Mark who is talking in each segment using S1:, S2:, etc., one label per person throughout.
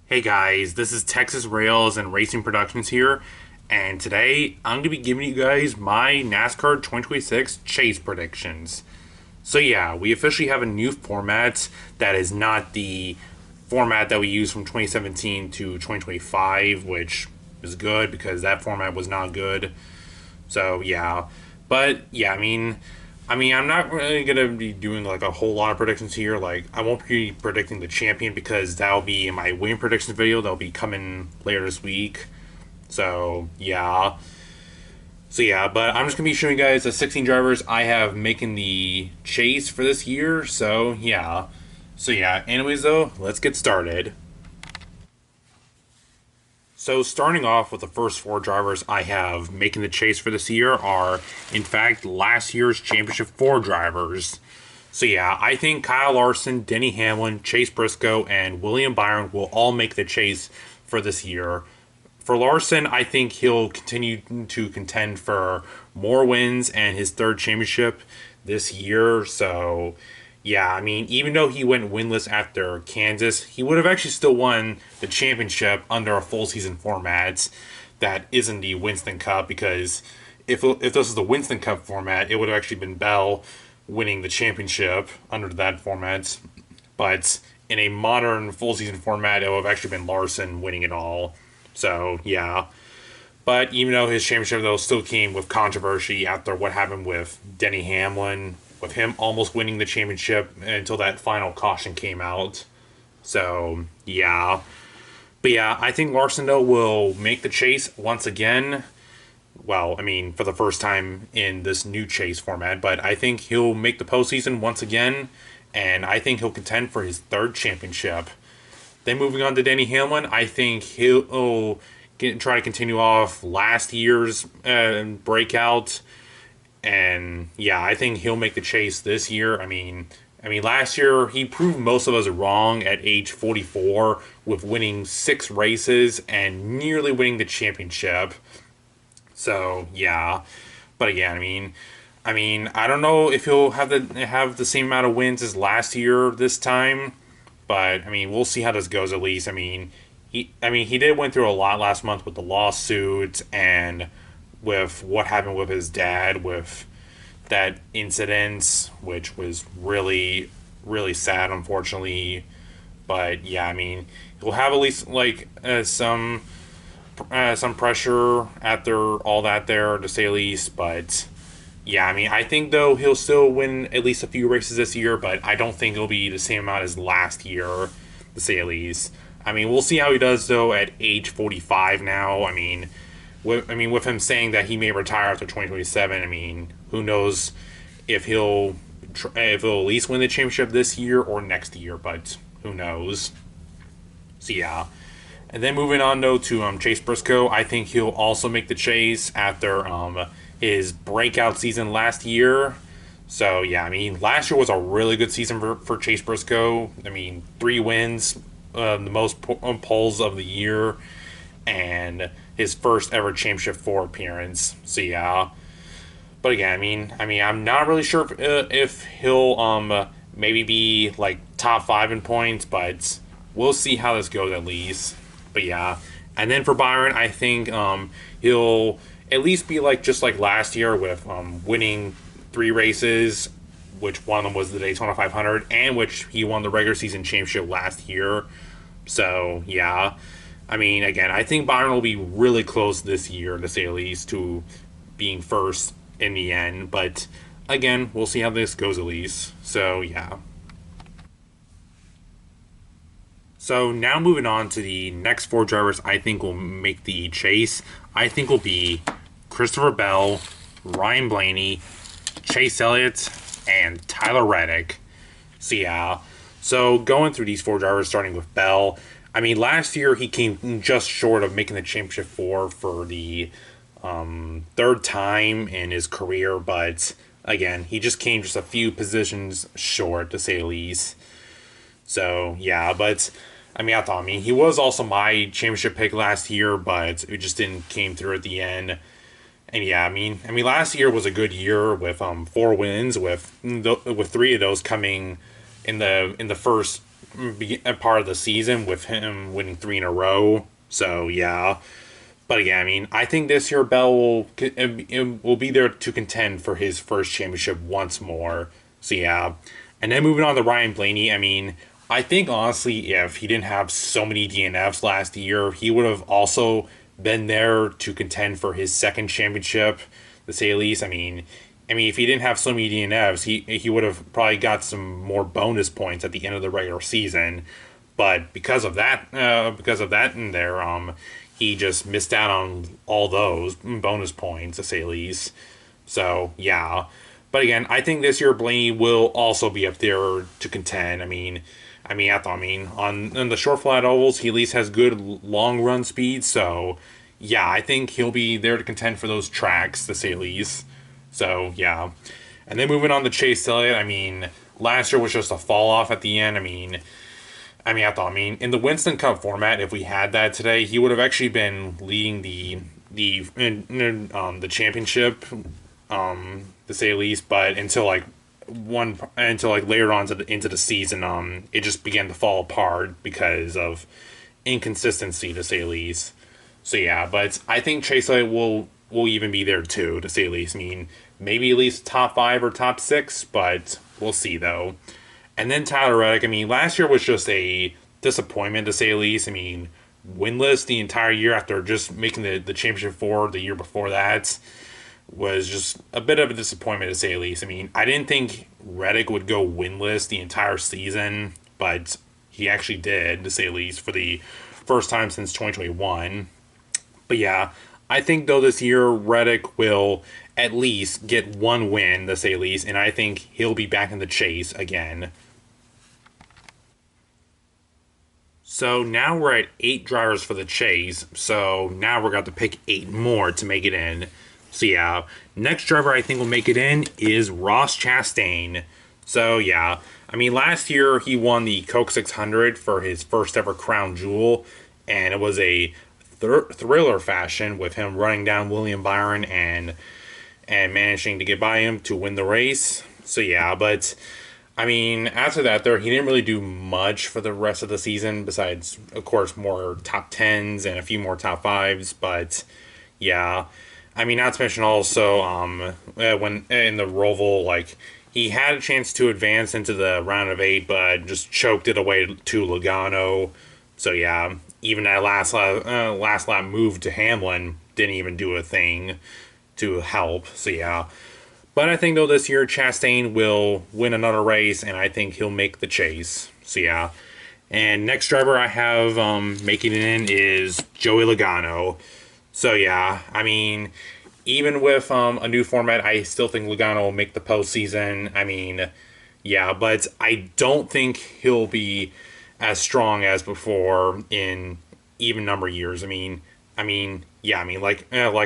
S1: Hey guys, this is Texas Rails and Racing Productions here, and today I'm going to be giving you guys my NASCAR 2026 chase predictions. So yeah, we officially have a new format that is not the format that we used from 2017 to 2025, which is good because that format was not good. So yeah, but yeah, I'm not really gonna be doing like a whole lot of predictions here. Like, I won't be predicting the champion because that'll be in my win predictions video. That'll be coming later this week. So yeah, but I'm just gonna be showing you guys the 16 drivers I have making the chase for this year. So yeah. Anyways, though, let's get started. So, starting off with the first four drivers I have making the chase for this year are, in fact, last year's championship four drivers. So, yeah, I think Kyle Larson, Denny Hamlin, Chase Briscoe, and William Byron will all make the chase for this year. For Larson, I think he'll continue to contend for more wins and his third championship this year. So, yeah, even though he went winless after Kansas, he would have actually still won the championship under a full season format that isn't the Winston Cup. Because if this is the Winston Cup format, it would have actually been Bell winning the championship under that format. But in a modern full season format, it would have actually been Larson winning it all. So yeah. But even though his championship though still came with controversy after what happened with Denny Hamlin, with him almost winning the championship until that final caution came out. So yeah. But yeah, I think Larson though will make the chase once again. Well, for the first time in this new chase format, but I think he'll make the postseason once again, and I think he'll contend for his third championship. Then moving on to Denny Hamlin, I think he'll try to continue off last year's breakout, and yeah, I think he'll make the chase this year. Last year he proved most of us wrong at age 44 with winning 6 races and nearly winning the championship. So yeah, but again, I don't know if he'll have the same amount of wins as last year this time. But we'll see how this goes at least. He did went through a lot last month with the lawsuits and with what happened with his dad with that incident, which was really really sad, unfortunately. But yeah, he'll have at least like some pressure after all that there, to say the least. But yeah, I think though he'll still win at least a few races this year, but I don't think it'll be the same amount as last year, to say the least. We'll see how he does though at age 45 now. With him saying that he may retire after 2027. Who knows if he'll at least win the championship this year or next year, but who knows. So yeah. And then moving on though to Chase Briscoe, I think he'll also make the chase after his breakout season last year. So yeah, last year was a really good season for Chase Briscoe. 3 wins, the most poles of the year, and his first ever championship 4 appearance. So yeah, but again, I'm not really sure if he'll maybe be like top 5 in points, but we'll see how this goes at least. But yeah, and then for Byron, I think he'll at least be like just like last year with winning 3 races, which one of them was the Daytona 500, and which he won the regular season championship last year. So yeah, again, I think Byron will be really close this year, to say the least, to being first in the end. But again, we'll see how this goes at least. So yeah. So now moving on to the next 4 drivers I think will make the chase. I think will be Christopher Bell, Ryan Blaney, Chase Elliott, and Tyler Reddick. So yeah, so going through these 4 drivers, starting with Bell. Last year he came just short of making the championship 4 for the 3rd time in his career, but again, he just came just a few positions short, to say the least. So yeah, but I thought he was also my championship pick last year, but it just didn't came through at the end. And yeah, last year was a good year with 4 wins, with 3 of those coming in the first a part of the season with him winning 3 in a row. So yeah, but again, I mean, I think this year Bell will be there to contend for his first championship once more. So yeah, and then moving on to Ryan Blaney. I mean, I think honestly, if he didn't have so many DNFs last year, he would have also been there to contend for his second championship, to say the least. I mean, if he didn't have so many DNFs, he would have probably got some more bonus points at the end of the regular season. But because of that in there, he just missed out on all those bonus points, to say the least. So yeah, but again, I think this year Blaney will also be up there to contend. On the short flat ovals, he at least has good long run speed. So yeah, I think he'll be there to contend for those tracks, to say the least. So yeah, and then moving on to Chase Elliott. I mean, last year was just a fall off at the end. In the Winston Cup format, if we had that today, he would have actually been leading the championship, to say the least. But until later on into the season, it just began to fall apart because of inconsistency, to say the least. So yeah, but I think Chase Elliott will even be there too, to say the least. I mean, maybe at least top 5 or top 6, but we'll see though. And then Tyler Reddick. I mean, last year was just a disappointment, to say the least. I mean, winless the entire year after just making the championship 4 the year before that was just a bit of a disappointment, to say the least. I mean, I didn't think Reddick would go winless the entire season, but he actually did, to say the least, for the first time since 2021. But yeah, I think though this year Reddick will at least get one win, to say the least, and I think he'll be back in the chase again. So now we're at 8 drivers for the chase, so now we're going to pick 8 more to make it in. So yeah, next driver I think will make it in is Ross Chastain. So yeah, I mean, last year he won the Coke 600 for his first ever crown jewel, and it was a thriller fashion with him running down William Byron and managing to get by him to win the race. So yeah, but I mean, after that, he didn't really do much for the rest of the season, besides, of course, more top 10s and a few more top 5s. But yeah, I mean, not to mention also, when in the Roval, like, he had a chance to advance into the round of 8, but just choked it away to Logano. So yeah, even that last lap move to Hamlin didn't even do a thing to help. So yeah. But I think, though, this year Chastain will win another race, and I think he'll make the chase. So, yeah. And next driver I have making it in is Joey Logano. So, yeah, I mean, even with a new format, I still think Logano will make the postseason. I mean, yeah, but I don't think he'll be as strong as before in even number years. Like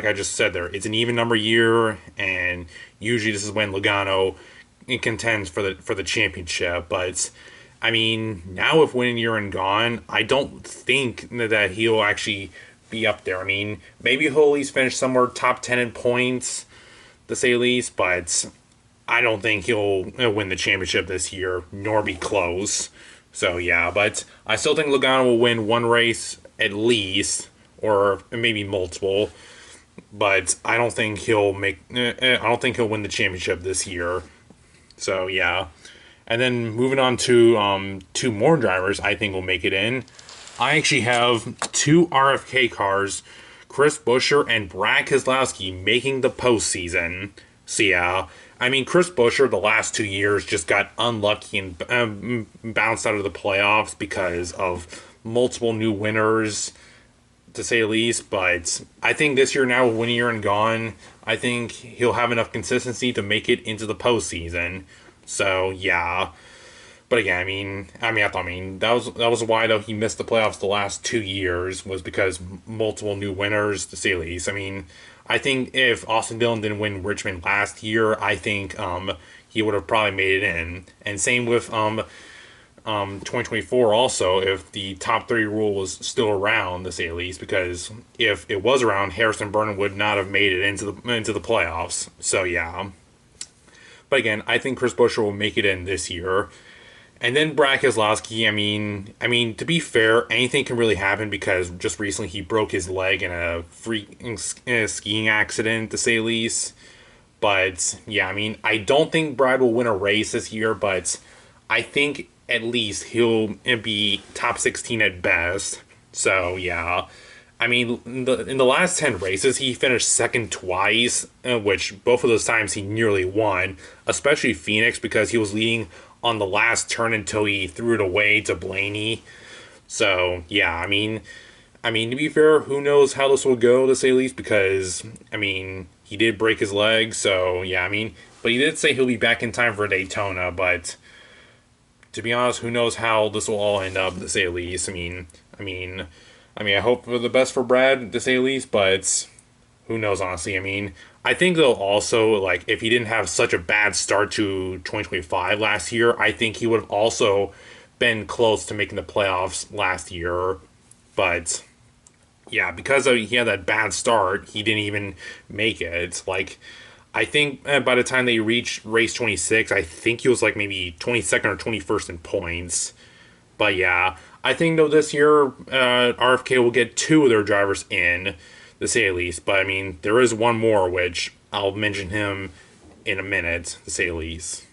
S1: I just said there, it's an even number year, and usually this is when Logano contends for the championship. But I mean, now with winning year and gone, I don't think that he'll actually be up there. I mean, maybe he'll at least finish somewhere top 10 in points, to say the least, but I don't think he'll win the championship this year, nor be close. So yeah, but I still think Logano will win one race at least, or maybe multiple, but I don't think he'll win the championship this year. So yeah, and then moving on to 2 more drivers I think will make it in. I actually have 2 RFK cars, Chris Buescher and Brad Keselowski, making the postseason. So yeah, I mean, Chris Buescher the last 2 years just got unlucky and bounced out of the playoffs because of multiple new winners, to say the least. But I think this year, now with winning year and gone, I think he'll have enough consistency to make it into the postseason. So yeah, but again, that was why though he missed the playoffs the last 2 years, was because multiple new winners, to say the least. I mean, I think if Austin Dillon didn't win Richmond last year, I think he would have probably made it in. And same with 2024 also, if the top 3 rule was still around, to say the least, because if it was around, Harrison Burnham would not have made it into the playoffs. So yeah, but again, I think Chris Buescher will make it in this year. And then Brad Keselowski, to be fair, anything can really happen because just recently he broke his leg in a skiing accident, to say the least. But yeah, I don't think Brad will win a race this year, but I think at least he'll be top 16 at best. So yeah, in the last 10 races, he finished second twice, which both of those times he nearly won, especially Phoenix because he was leading on the last turn until he threw it away to Blaney. So yeah, to be fair, who knows how this will go, to say the least, because he did break his leg. So yeah, but he did say he'll be back in time for Daytona. But to be honest, who knows how this will all end up, to say the least. I hope for the best for Brad, to say the least, but who knows, honestly. I think they'll also, like, if he didn't have such a bad start to 2025 last year, I think he would have also been close to making the playoffs last year. But yeah, because he had that bad start, he didn't even make it. Like, I think by the time they reached race 26, I think he was like maybe 22nd or 21st in points. But yeah, I think though this year RFK will get two of their drivers in, to say the least. But there is one more, which I'll mention him in a minute, to say the least.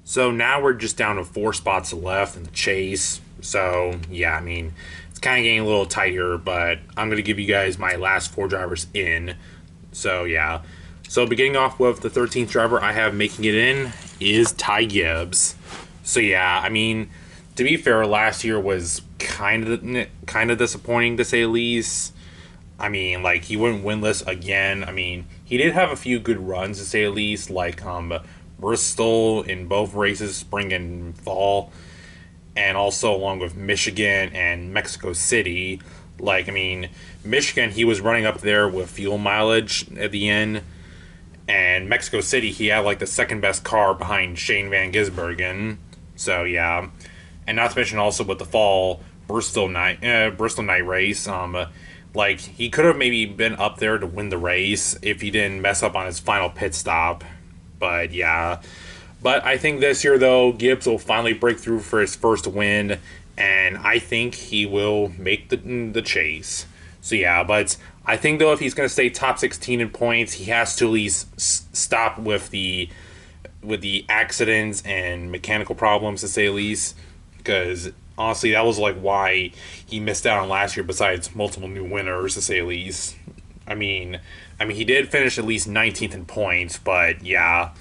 S1: So now we're just down to 4 spots left in the chase. So yeah, it's kind of getting a little tighter, but I'm going to give you guys my last 4 drivers in. So yeah. So beginning off with the 13th driver I have making it in is Ty Gibbs. So yeah, to be fair, last year was kind of disappointing, to say the least. Like, he went winless again. He did have a few good runs, to say the least, like Bristol in both races, spring and fall, and also along with Michigan and Mexico City. Like, Michigan, he was running up there with fuel mileage at the end, and Mexico City, he had like the second best car behind Shane Van Gisbergen. So yeah. And not to mention also with the fall Bristol night race, like, he could have maybe been up there to win the race if he didn't mess up on his final pit stop. But yeah, but I think this year though Gibbs will finally break through for his first win, and I think he will make the chase. So yeah, but I think though if he's going to stay top 16 in points, he has to at least stop with the accidents and mechanical problems, to say the least. Because honestly, that was like why he missed out on last year. Besides multiple new winners, to say the least. He did finish at least 19th in points, but yeah.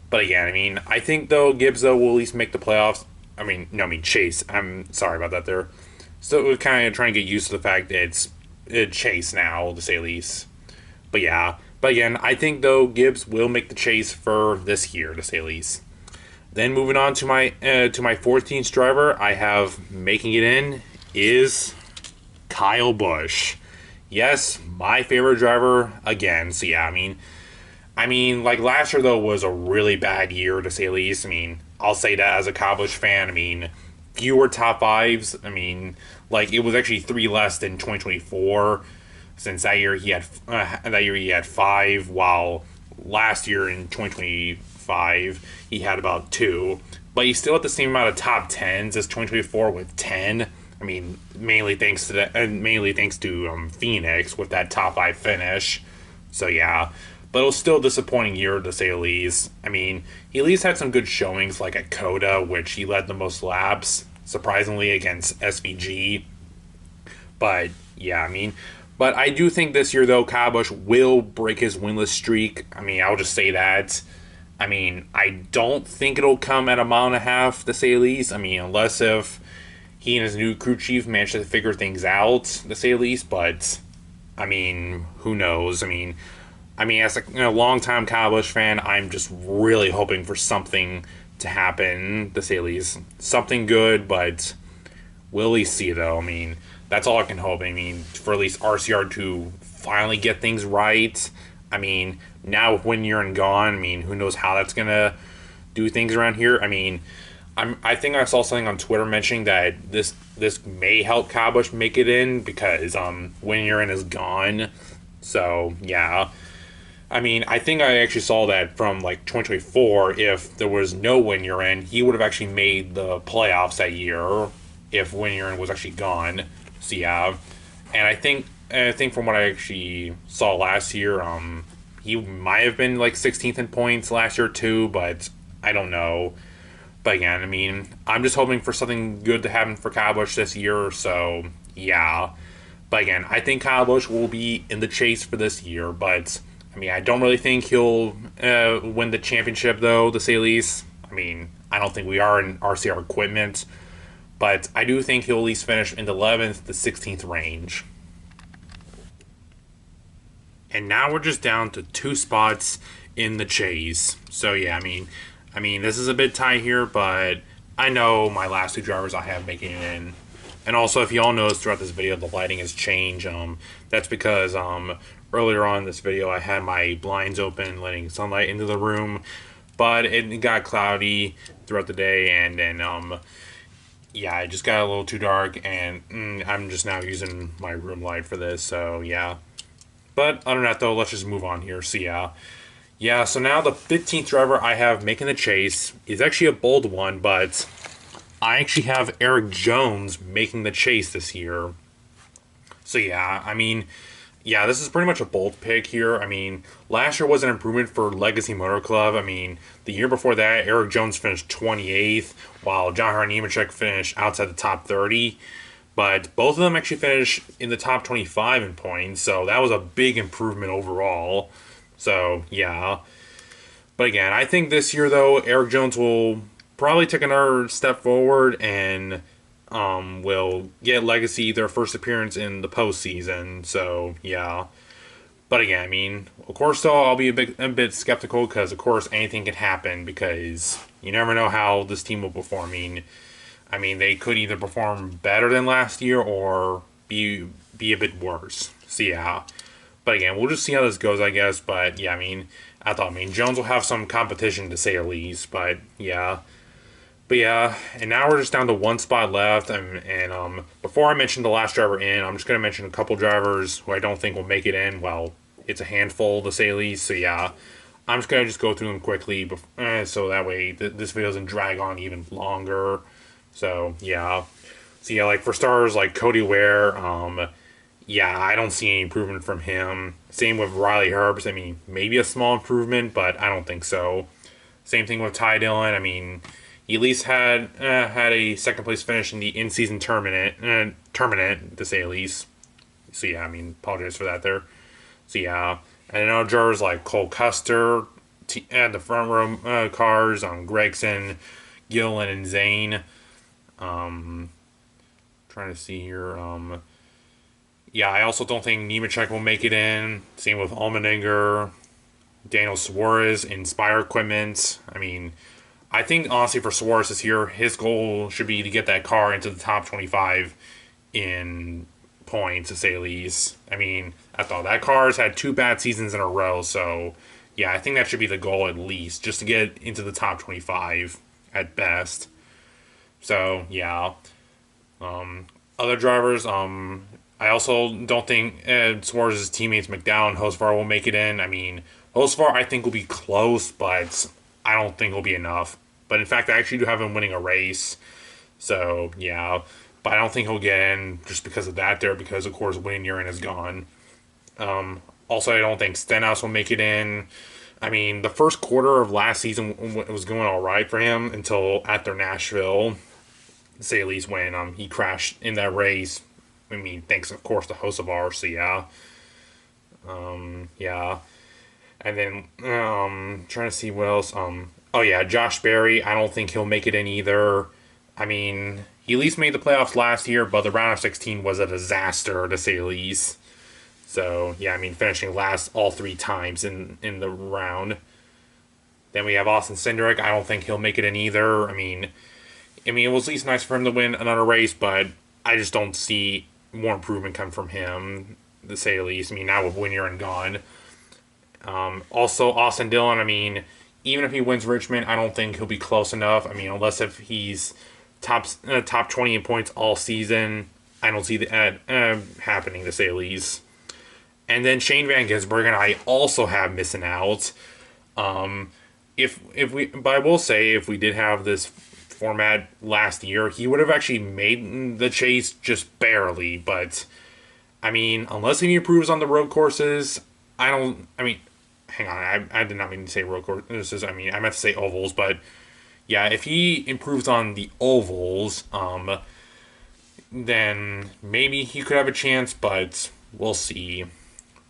S1: But again, I think though Gibbs though will at least make the playoffs. Chase. I'm sorry about that there. So we're kind of trying to get used to the fact that it's Chase now, to say the least. But yeah. But again, I think though Gibbs will make the chase for this year, to say the least. Then moving on to my 14th driver, I have making it in is Kyle Busch. Yes, my favorite driver again. So yeah, like last year though was a really bad year, to say the least. I'll say that as a Kyle Busch fan. Fewer top 5s. Like, it was actually 3 less than 2024. Since that year he had 5, while last year in 2025 he had about 2. But he's still at the same amount of top 10s as 2024 with 10. Mainly thanks to Phoenix with that top 5 finish. So yeah, but it was still a disappointing year, to say the least. He at least had some good showings, like at Coda, which he led the most laps, surprisingly, against SVG. But yeah, but I do think this year, though, Kyle Busch will break his winless streak. I'll just say that. I don't think it'll come at a mile and a half, to say the least. Unless if he and his new crew chief manage to figure things out, to say the least. But, who knows? As a long-time Kyle Busch fan, I'm just really hoping for something to happen, to say the least. Something good, but we'll at least see, though. That's all I can hope. For at least RCR to finally get things right. Now with When You're and Gone, who knows how that's going to do things around here. I think I saw something on Twitter mentioning that this may help Kyle Busch make it in because When You're In is gone. So, yeah. I mean, I think I actually saw that from like 2024. If there was no Win Year End, he would have actually made the playoffs that year if Win Year End was actually gone. So yeah, and I think from what I actually saw last year, he might have been like 16th in points last year too, but I don't know. But again, I mean, I'm just hoping for something good to happen for Kyle Busch this year. So yeah, but again, I think Kyle Busch will be in the chase for this year. But I mean, I don't really think he'll win the championship, though, to say the least. I mean, I don't think we are in RCR equipment, but I do think he'll at least finish in the 11th to 16th range. And now we're just down to two spots in the chase. So yeah, I mean, this is a bit tight here, but I know my last two drivers I have making it in. And also, if you all notice throughout this video, the lighting has changed. That's because earlier on in this video, I had my blinds open, letting sunlight into the room, but it got cloudy throughout the day, and then yeah, it just got a little too dark, and I'm just now using my room light for this. So yeah. But other than that, though, let's just move on here. So yeah. Yeah, so now the 15th driver I have making the chase is actually a bold one, but I actually have Eric Jones making the chase this year. So yeah, I mean, yeah, this is pretty much a bold pick here. I mean, last year was an improvement for Legacy Motor Club. I mean, the year before that, Eric Jones finished 28th, while John Hart Nemechek finished outside the top 30. But both of them actually finished in the top 25 in points, so that was a big improvement overall. So, yeah. But again, I think this year, though, Eric Jones will probably take another step forward and will get Legacy their first appearance in the postseason. So, yeah. But again, I mean, of course, though, I'll be a bit skeptical because, of course, anything can happen because you never know how this team will perform. I mean, they could either perform better than last year or be a bit worse. So, yeah. But again, we'll just see how this goes, I guess. But yeah, I mean, Jones will have some competition to say the least. But yeah, and now we're just down to one spot left. And before I mention the last driver in, I'm just gonna mention a couple drivers who I don't think will make it in. Well, it's a handful to say the least. So yeah, I'm just gonna go through them quickly, so that way this video doesn't drag on even longer. So yeah, like for starters, like Cody Ware, yeah, I don't see any improvement from him. Same with Riley Herbst. I mean, maybe a small improvement, but I don't think so. Same thing with Ty Dillon. I mean, he at least had a second place finish in the in-season tournament, to say the least. So yeah, I mean, apologize for that there. So yeah, and then other drivers like Cole Custer at the front row cars, Gregson, Gillen, and Zane. Trying to see here. Yeah, I also don't think Nemechek will make it in. Same with Allmendinger, Daniel Suarez, Inspire Equipment. I mean, I think honestly for Suarez this year, his goal should be to get that car into the top 25 in points, to say the least. I mean, I thought that car's had two bad seasons in a row, so yeah, I think that should be the goal at least, just to get into the top 25 at best. So yeah, other drivers, I also don't think Suarez's teammates McDowell and Hosvar will make it in. I mean, Hosvar I think will be close, but I don't think will be enough. But in fact, I actually do have him winning a race. So, yeah. But I don't think he'll get in just because of that there, because, of course, Wayne Urine is gone. Also, I don't think Stenhouse will make it in. I mean, the first quarter of last season was going all right for him until after Nashville, to say at least, when he crashed in that race. I mean, thanks, of course, to Hocevar, so yeah. Yeah. And then, trying to see what else. Oh, yeah, Josh Berry, I don't think he'll make it in either. I mean, he at least made the playoffs last year, but the round of 16 was a disaster, to say the least. So, yeah, I mean, finishing last all three times in the round. Then we have Austin Cindric. I don't think he'll make it in either. I mean, it was at least nice for him to win another race, but I just don't see more improvement come from him, to say the least. I mean, now with Winier and gone. Also, Austin Dillon, I mean, even if he wins Richmond, I don't think he'll be close enough. I mean, unless if he's top 20 in points all season, I don't see that happening, to say the least. And then Shane Van Gisbergen, I also have missing out. If we, but I will say, if we did have this format last year, he would have actually made the chase just barely. But I mean, unless he improves on the road courses, I don't. I mean, hang on, I did not mean to say road courses. I mean, I meant to say ovals, but yeah, if he improves on the ovals, then maybe he could have a chance. But we'll see.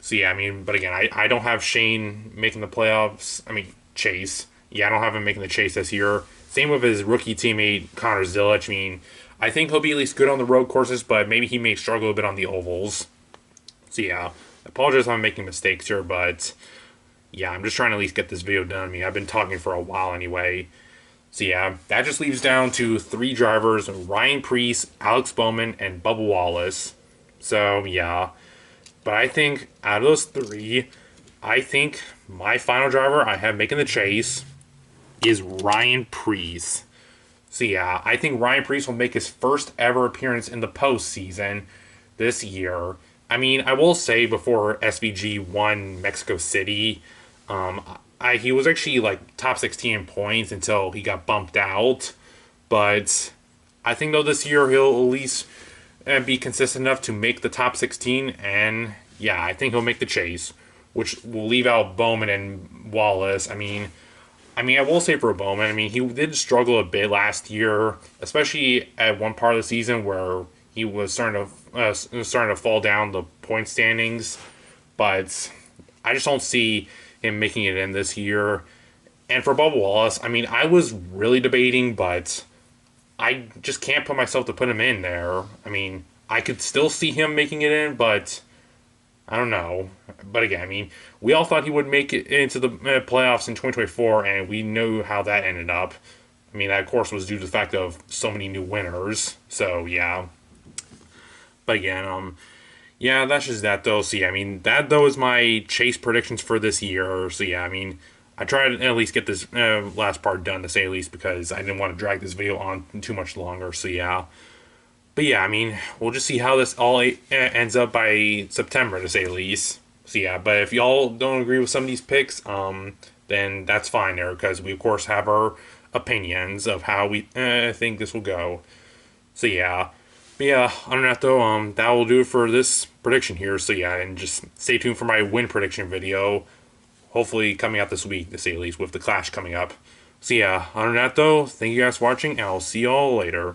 S1: So yeah, I mean, but again, I don't have Shane making the playoffs. I mean, Chase. Yeah, I don't have him making the chase this year. Same with his rookie teammate Connor Zilic. I mean, I think he'll be at least good on the road courses, but maybe he may struggle a bit on the ovals. So yeah, I apologize if I'm making mistakes here, but yeah, I'm just trying to at least get this video done. I mean, I've been talking for a while anyway. So yeah, that just leaves down to 3 drivers: Ryan Preece, Alex Bowman, and Bubba Wallace. So yeah. But I think out of those 3, I think my final driver I have making the chase is Ryan Preece. So yeah, I think Ryan Preece will make his first ever appearance in the postseason this year. I mean, I will say before SVG won Mexico City, he was actually like top 16 in points until he got bumped out. But I think though this year he'll at least and be consistent enough to make the top 16, and yeah, I think he'll make the chase, which will leave out Bowman and Wallace. I will say for Bowman, I mean, he did struggle a bit last year, especially at one part of the season where he was starting to fall down the point standings, but I just don't see him making it in this year. And for Bubba Wallace, I mean, I was really debating, but I just can't put myself to put him in there. I mean, I could still see him making it in, but I don't know. But again, I mean, we all thought he would make it into the playoffs in 2024, and we know how that ended up. I mean, that, of course, was due to the fact of so many new winners. So, yeah. But again, yeah, that's just that, though. So, yeah, I mean, that, though, is my chase predictions for this year. So, yeah, I mean, I tried to at least get this last part done, to say at least, because I didn't want to drag this video on too much longer. So, yeah. But, yeah, I mean, we'll just see how this all ends up by September, to say the least. So, yeah, but if y'all don't agree with some of these picks, then that's fine there, because we, of course, have our opinions of how we think this will go. So, yeah. But, yeah, other than that, though, that will do it for this prediction here. So, yeah, and just stay tuned for my win prediction video. Hopefully coming out this week, to say the least, with the Clash coming up. So, yeah, other than that, though, thank you guys for watching, and I'll see y'all later.